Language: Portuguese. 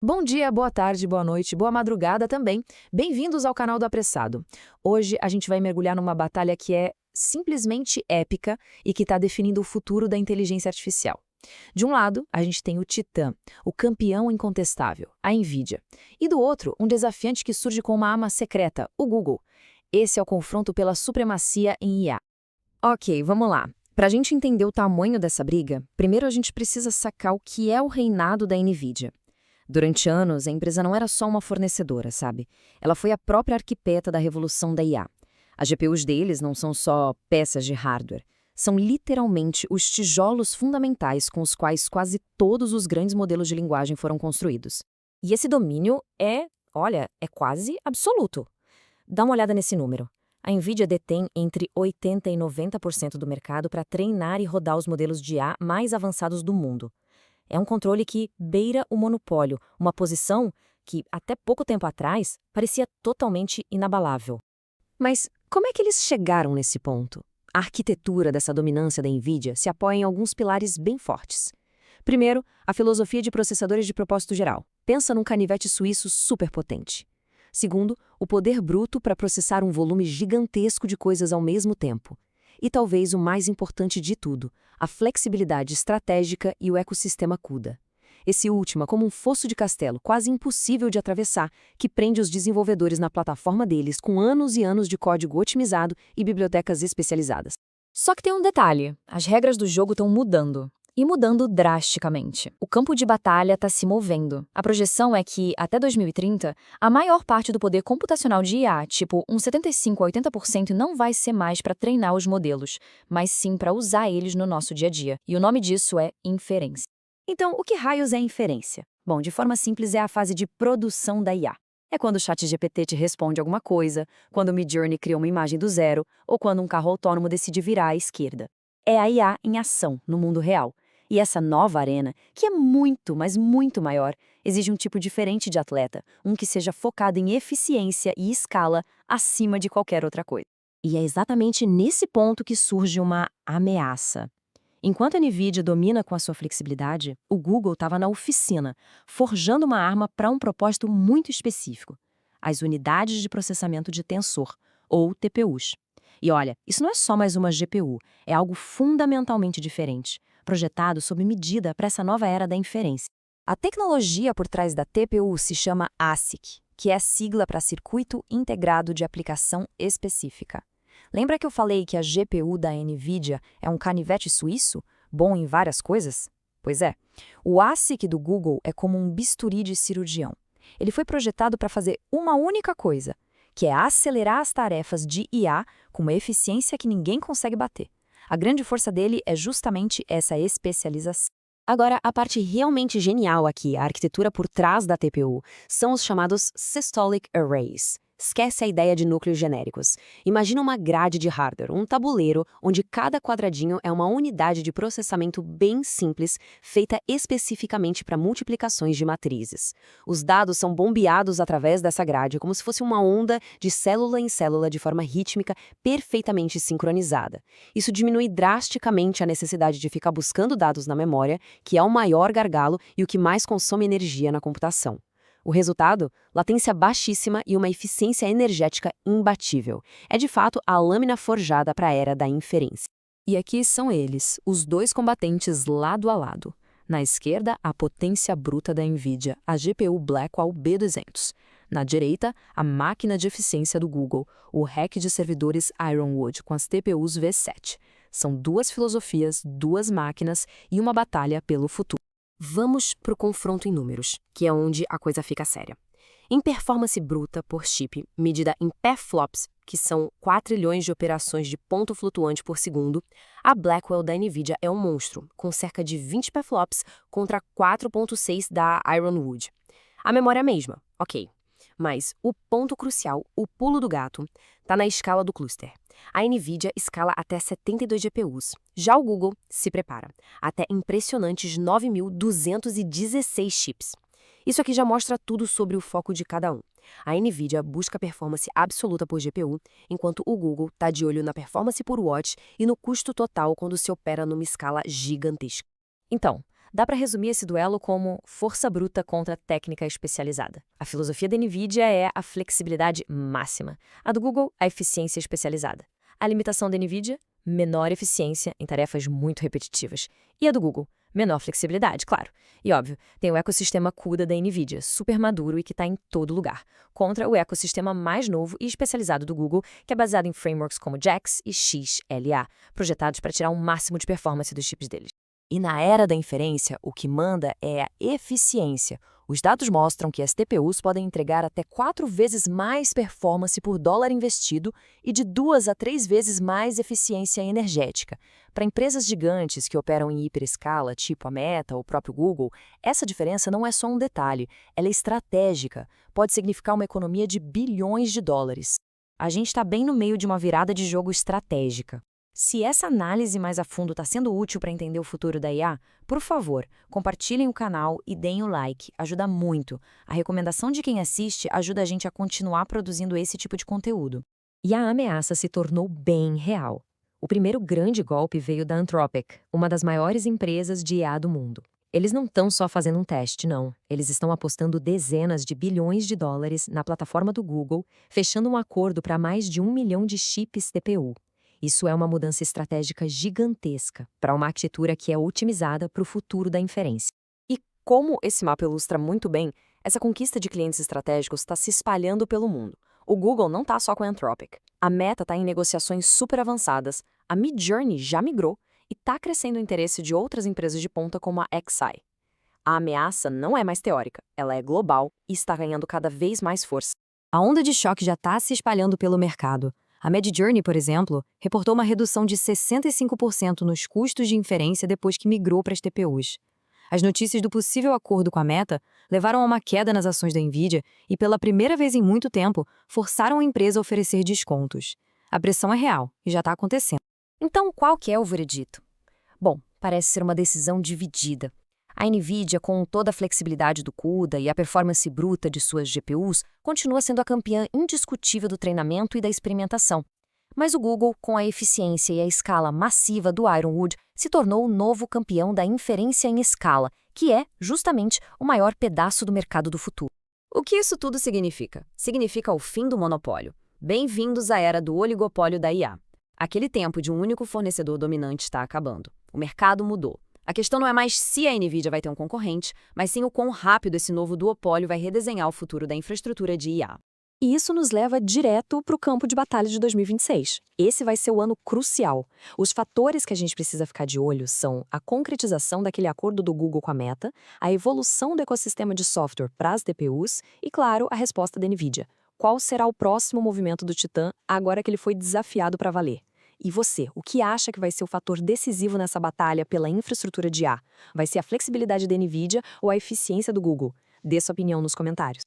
Bom dia, boa tarde, boa noite, boa madrugada também. Bem-vindos ao canal do Apressado. Hoje a gente vai mergulhar numa batalha que é simplesmente épica e que está definindo o futuro da inteligência artificial. De um lado, a gente tem o Titã, o campeão incontestável, a NVIDIA. E do outro, um desafiante que surge com uma arma secreta, o Google. Esse é o confronto pela supremacia em IA. Ok, vamos lá. Para a gente entender o tamanho dessa briga, primeiro a gente precisa sacar o que é o reinado da NVIDIA. Durante anos, a empresa não era só uma fornecedora, sabe? Ela foi a própria arquiteta da revolução da IA. As GPUs deles não são só peças de hardware, são literalmente os tijolos fundamentais com os quais quase todos os grandes modelos de linguagem foram construídos. E esse domínio é quase absoluto. Dá uma olhada nesse número. A NVIDIA detém entre 80% e 90% do mercado para treinar e rodar os modelos de IA mais avançados do mundo. É um controle que beira o monopólio, uma posição que, até pouco tempo atrás, parecia totalmente inabalável. Mas como é que eles chegaram nesse ponto? A arquitetura dessa dominância da NVIDIA se apoia em alguns pilares bem fortes. Primeiro, a filosofia de processadores de propósito geral. Pensa num canivete suíço superpotente. Segundo, o poder bruto para processar um volume gigantesco de coisas ao mesmo tempo. E talvez o mais importante de tudo, a flexibilidade estratégica e o ecossistema CUDA. Esse último é como um fosso de castelo quase impossível de atravessar, que prende os desenvolvedores na plataforma deles com anos e anos de código otimizado e bibliotecas especializadas. Só que tem um detalhe, as regras do jogo estão mudando. E mudando drasticamente. O campo de batalha está se movendo. A projeção é que, até 2030, a maior parte do poder computacional de IA, tipo uns 75% a 80%, não vai ser mais para treinar os modelos, mas sim para usar eles no nosso dia a dia. E o nome disso é inferência. Então, o que raios é inferência? Bom, de forma simples, é a fase de produção da IA. É quando o ChatGPT te responde alguma coisa, quando o Midjourney cria uma imagem do zero, ou quando um carro autônomo decide virar à esquerda. É a IA em ação, no mundo real. E essa nova arena, que é muito, mas muito maior, exige um tipo diferente de atleta, um que seja focado em eficiência e escala acima de qualquer outra coisa. E é exatamente nesse ponto que surge uma ameaça. Enquanto a NVIDIA domina com a sua flexibilidade, o Google estava na oficina, forjando uma arma para um propósito muito específico: as unidades de processamento de tensor, ou TPUs. E olha, isso não é só mais uma GPU, é algo fundamentalmente diferente, projetado sob medida para essa nova era da inferência. A tecnologia por trás da TPU se chama ASIC, que é a sigla para Circuito Integrado de Aplicação Específica. Lembra que eu falei que a GPU da NVIDIA é um canivete suíço, bom em várias coisas? Pois é, o ASIC do Google é como um bisturi de cirurgião. Ele foi projetado para fazer uma única coisa, que é acelerar as tarefas de IA com uma eficiência que ninguém consegue bater. A grande força dele é justamente essa especialização. Agora, a parte realmente genial aqui, a arquitetura por trás da TPU, são os chamados Systolic Arrays. Esquece a ideia de núcleos genéricos. Imagina uma grade de hardware, um tabuleiro, onde cada quadradinho é uma unidade de processamento bem simples, feita especificamente para multiplicações de matrizes. Os dados são bombeados através dessa grade, como se fosse uma onda de célula em célula de forma rítmica, perfeitamente sincronizada. Isso diminui drasticamente a necessidade de ficar buscando dados na memória, que é o maior gargalo e o que mais consome energia na computação. O resultado? Latência baixíssima e uma eficiência energética imbatível. É de fato a lâmina forjada para a era da inferência. E aqui são eles, os dois combatentes lado a lado. Na esquerda, a potência bruta da NVIDIA, a GPU Blackwell B200. Na direita, a máquina de eficiência do Google, o rack de servidores Ironwood com as TPUs V7. São duas filosofias, duas máquinas e uma batalha pelo futuro. Vamos para o confronto em números, que é onde a coisa fica séria. Em performance bruta por chip, medida em petaFLOPS, que são 4 trilhões de operações de ponto flutuante por segundo, a Blackwell da NVIDIA é um monstro, com cerca de 20 petaFLOPS contra 4.6 da Ironwood. A memória é a mesma, ok. Mas o ponto crucial, o pulo do gato, está na escala do cluster. A NVIDIA escala até 72 GPUs. Já o Google se prepara, até impressionantes 9.216 chips. Isso aqui já mostra tudo sobre o foco de cada um. A NVIDIA busca performance absoluta por GPU, enquanto o Google está de olho na performance por watt e no custo total quando se opera numa escala gigantesca. Então, Dá para resumir esse duelo como força bruta contra técnica especializada. A filosofia da NVIDIA é a flexibilidade máxima. A do Google, a eficiência especializada. A limitação da NVIDIA, menor eficiência em tarefas muito repetitivas. E a do Google, menor flexibilidade, claro. E óbvio, tem o ecossistema CUDA da NVIDIA, super maduro e que está em todo lugar, contra o ecossistema mais novo e especializado do Google, que é baseado em frameworks como JAX e XLA, projetados para tirar o máximo de performance dos chips deles. E na era da inferência, o que manda é a eficiência. Os dados mostram que as TPUs podem entregar até 4 vezes mais performance por dólar investido e de 2 a 3 vezes mais eficiência energética. Para empresas gigantes que operam em hiperescala, tipo a Meta ou o próprio Google, essa diferença não é só um detalhe, ela é estratégica. Pode significar uma economia de bilhões de dólares. A gente está bem no meio de uma virada de jogo estratégica. Se essa análise mais a fundo está sendo útil para entender o futuro da IA, por favor, compartilhem o canal e deem o like, ajuda muito. A recomendação de quem assiste ajuda a gente a continuar produzindo esse tipo de conteúdo. E a ameaça se tornou bem real. O primeiro grande golpe veio da Anthropic, uma das maiores empresas de IA do mundo. Eles não estão só fazendo um teste, não. Eles estão apostando dezenas de bilhões de dólares na plataforma do Google, fechando um acordo para mais de 1 milhão de chips TPU. Isso é uma mudança estratégica gigantesca para uma arquitetura que é otimizada para o futuro da inferência. E como esse mapa ilustra muito bem, essa conquista de clientes estratégicos está se espalhando pelo mundo. O Google não está só com a Anthropic. A Meta está em negociações super avançadas, a Midjourney já migrou e está crescendo o interesse de outras empresas de ponta como a XAI. A ameaça não é mais teórica, ela é global e está ganhando cada vez mais força. A onda de choque já está se espalhando pelo mercado. A Midjourney, por exemplo, reportou uma redução de 65% nos custos de inferência depois que migrou para as TPUs. As notícias do possível acordo com a Meta levaram a uma queda nas ações da NVIDIA e, pela primeira vez em muito tempo, forçaram a empresa a oferecer descontos. A pressão é real e já está acontecendo. Então, qual que é o veredito? Bom, parece ser uma decisão dividida. A NVIDIA, com toda a flexibilidade do CUDA e a performance bruta de suas GPUs, continua sendo a campeã indiscutível do treinamento e da experimentação. Mas o Google, com a eficiência e a escala massiva do Ironwood, se tornou o novo campeão da inferência em escala, que é, justamente, o maior pedaço do mercado do futuro. O que isso tudo significa? Significa o fim do monopólio. Bem-vindos à era do oligopólio da IA. Aquele tempo de um único fornecedor dominante está acabando. O mercado mudou. A questão não é mais se a NVIDIA vai ter um concorrente, mas sim o quão rápido esse novo duopólio vai redesenhar o futuro da infraestrutura de IA. E isso nos leva direto para o campo de batalha de 2026. Esse vai ser o ano crucial. Os fatores que a gente precisa ficar de olho são a concretização daquele acordo do Google com a Meta, a evolução do ecossistema de software para as TPUs e, claro, a resposta da NVIDIA. Qual será o próximo movimento do Titã agora que ele foi desafiado para valer? E você, o que acha que vai ser o fator decisivo nessa batalha pela infraestrutura de IA? Vai ser a flexibilidade da NVIDIA ou a eficiência do Google? Dê sua opinião nos comentários.